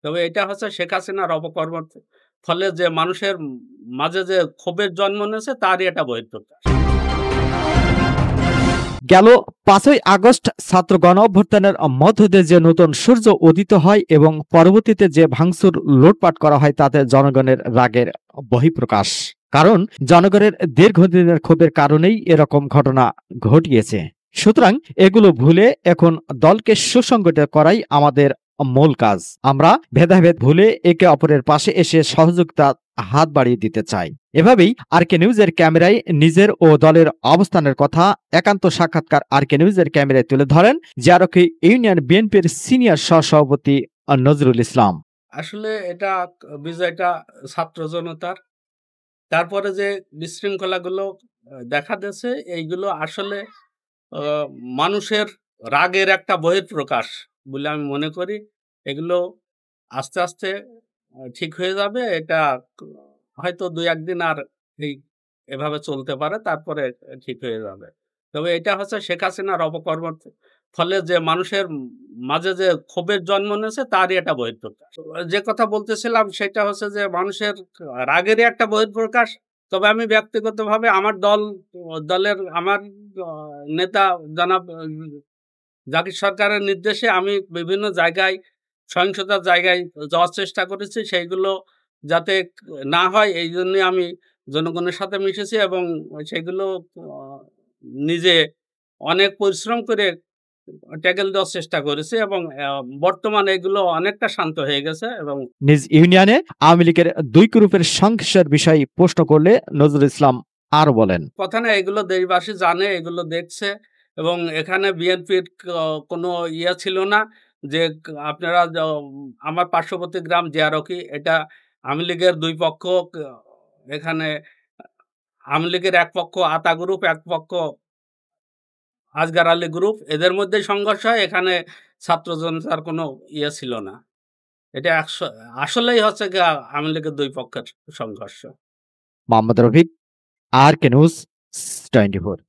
তবে এটা হচ্ছে শেখ হাসিনার অপকর্মের ফলে যে মানুষের মাঝে যে ক্ষোভের জন্ম নিয়েছে তারই এটা বহিঃপ্রকাশ। গেল ৫ই আগস্ট ছাত্র গণঅভ্যুত্থানের মধ্য দিয়ে যে নতুন সূর্য উদিত হয় এবং পরবর্তীতে যে ভাঙচুর লুটপাট করা হয় তাতে জনগণের রাগের বহিঃপ্রকাশ। কারণ জনগণের দীর্ঘদিনের ক্ষোভের কারণেই এরকম ঘটনা ঘটিয়েছে। সুতরাং এগুলো ভুলে এখন দলকে সুসংগঠিত করাই আমাদের মূল কাজ। আমরা ভেদাভেদ ভুলে একে অপরের পাশে এসে সহযোগিতার হাত বাড়িয়ে দিতে চাই। এভাবেই আরকে নিউজের ক্যামেরায় নিজের ও দলের অবস্থানের কথা একান্ত সাক্ষাৎকার আরকে নিউজের ক্যামেরায় তুলে ধরেন জিয়ারকি ইউনিয়ন বিএনপির সিনিয়র সহসভাপতি নজরুল ইসলাম। আসলে এটা বিজয়টা ছাত্র জনতার। তারপরে যে বিশৃঙ্খলাগুলো দেখা দিয়েছে এইগুলো আসলে আ মানুষের রাগের একটা বহিঃপ্রকাশ বলে আমি মনে করি। এগুলো আস্তে, আস্তে ঠিক হয়ে যাবে। এটা ক হয়তো ২-১ দিন আর এই এভাবে চলতে পারে। তারপরে ঠিক হয়ে যাবে। তবে এটা হচ্ছে শেখ হাসিনার অপকর্মের ফলে যে মানুষের মাঝে যে ক্ষোভের জন্ম নিয়েছে তারই এটা বহিঃপ্রকাশ। যে কথা বলতেছিলাম সেটা হচ্ছে যে মানুষের রাগেরই একটা বহিঃপ্রকাশ। তবে আমি ব্যক্তিগতভাবে আমার দলের আমার আ নেতা জনাব জাকির সরকারের নির্দেশে আমি বিভিন্ন জায়গায় সহিংসতার জায়গায় যাওয়ার চেষ্টা করেছি। সেইগুলো যাতে না হয় এইজন্যে আমি জনগণের সাথে মিশেছি এবং সেগুলো আ নিজে অনেক পরিশ্রম করে ট্যাকেল দেওয়ার চেষ্টা করেছি এবং বর্তমানে এগুলো অনেকটা শান্ত হয়ে গেছে এবং নিজ ইউনিয়নে আওয়ামী লীগের ২ গ্রুপের সংঘর্ষের বিষয় প্রশ্ন করলে নজরুল ইসলাম আরো বলেন, কথা না এগুলো দেশবাসী জানে, এগুলো দেখছে এবং এখানে বিএনপির কোনো ইয়ে ছিল না যে আপনারা আমার পার্শ্ববর্তী গ্রাম জিয়ারকি এটা আওয়ামী লীগের ২ পক্ষ ক এখানে আওয়ামী লীগের এক পক্ষ আতা গ্রুপ, এক পক্ষ আজগার আলী গ্রুপ এদের মধ্যেই সংঘর্ষ হয়। এখানে ছাত্র জনতার কোনো ইয়ে ছিল না। এটা আসলেই হচ্ছে গিয়ে আওয়ামী লীগের ২ পক্ষের সংঘর্ষ। মোহাম্মদ রফিক, আরকে নিউজ 24।